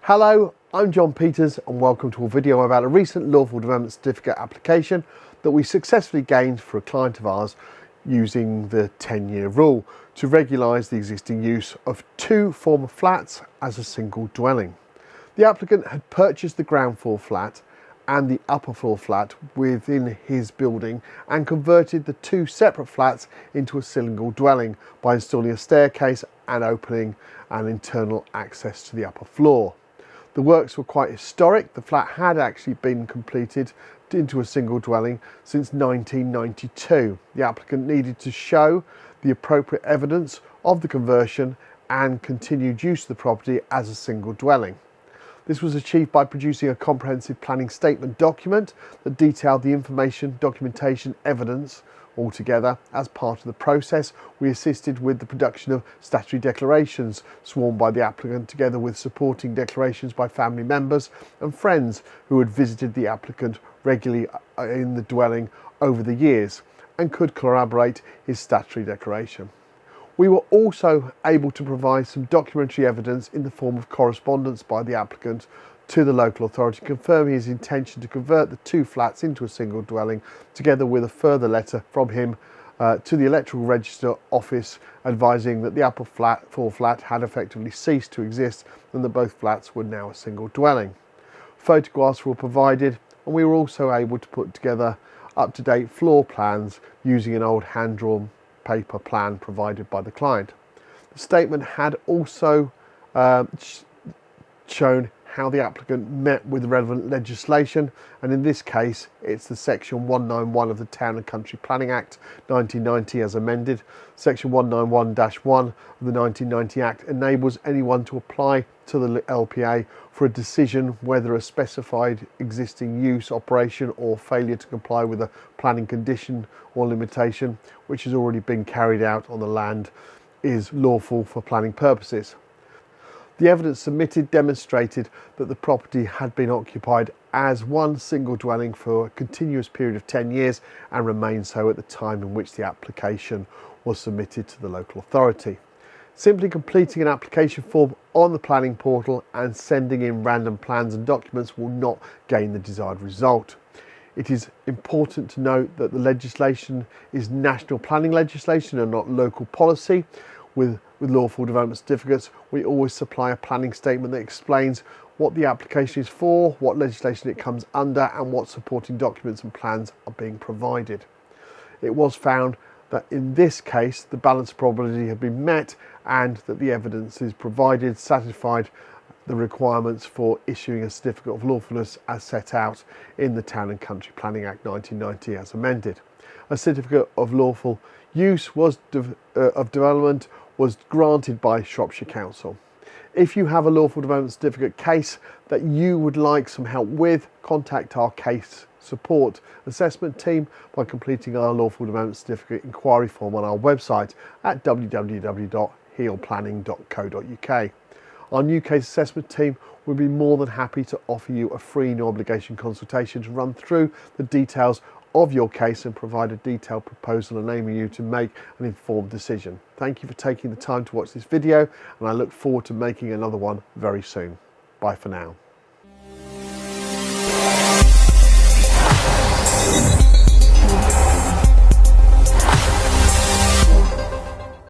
Hello, I'm John Peters and welcome to a video about a recent Lawful Development Certificate application that we successfully gained for a client of ours using the 10-year rule to regularise the existing use of two former flats as a single dwelling. The applicant had purchased the ground floor flat and the upper floor flat within his building and converted the two separate flats into a single dwelling by installing a staircase and opening an internal access to the upper floor. The works were quite historic. The flat had actually been completed into a single dwelling since 1992. The applicant needed to show the appropriate evidence of the conversion and continued use of the property as a single dwelling. This was achieved by producing a comprehensive planning statement document that detailed the information, documentation, evidence altogether. As part of the process, we assisted with the production of statutory declarations sworn by the applicant, together with supporting declarations by family members and friends who had visited the applicant regularly in the dwelling over the years and could corroborate his statutory declaration. We were also able to provide some documentary evidence in the form of correspondence by the applicant to the local authority confirming his intention to convert the two flats into a single dwelling, together with a further letter from him to the Electoral Register Office advising that the upper floor flat had effectively ceased to exist and that both flats were now a single dwelling. Photographs were provided and we were also able to put together up-to-date floor plans using an old hand-drawn paper plan provided by the client. The statement had also shown how the applicant met with the relevant legislation, and in this case it's the Section 191 of the Town and Country Planning Act 1990 as amended. Section 191-1 of the 1990 Act enables anyone to apply to the LPA for a decision whether a specified existing use, operation or failure to comply with a planning condition or limitation which has already been carried out on the land is lawful for planning purposes. The evidence submitted demonstrated that the property had been occupied as one single dwelling for a continuous period of 10 years and remained so at the time in which the application was submitted to the local authority. Simply completing an application form on the planning portal and sending in random plans and documents will not gain the desired result. It is important to note that the legislation is national planning legislation and not local policy. With lawful development certificates, we always supply a planning statement that explains what the application is for, what legislation it comes under, and what supporting documents and plans are being provided. It was found that in this case, the balance of probability had been met and that the evidence is provided satisfied the requirements for issuing a certificate of lawfulness as set out in the Town and Country Planning Act 1990 as amended. A certificate of lawful use of development was granted by Shropshire Council. If you have a lawful development certificate case that you would like some help with, contact our case support assessment team by completing our lawful development certificate inquiry form on our website at www.healplanning.co.uk. Our new case assessment team will be more than happy to offer you a free no obligation consultation to run through the details of your case and provide a detailed proposal enabling you to make an informed decision. Thank you for taking the time to watch this video, and I look forward to making another one very soon. Bye for now.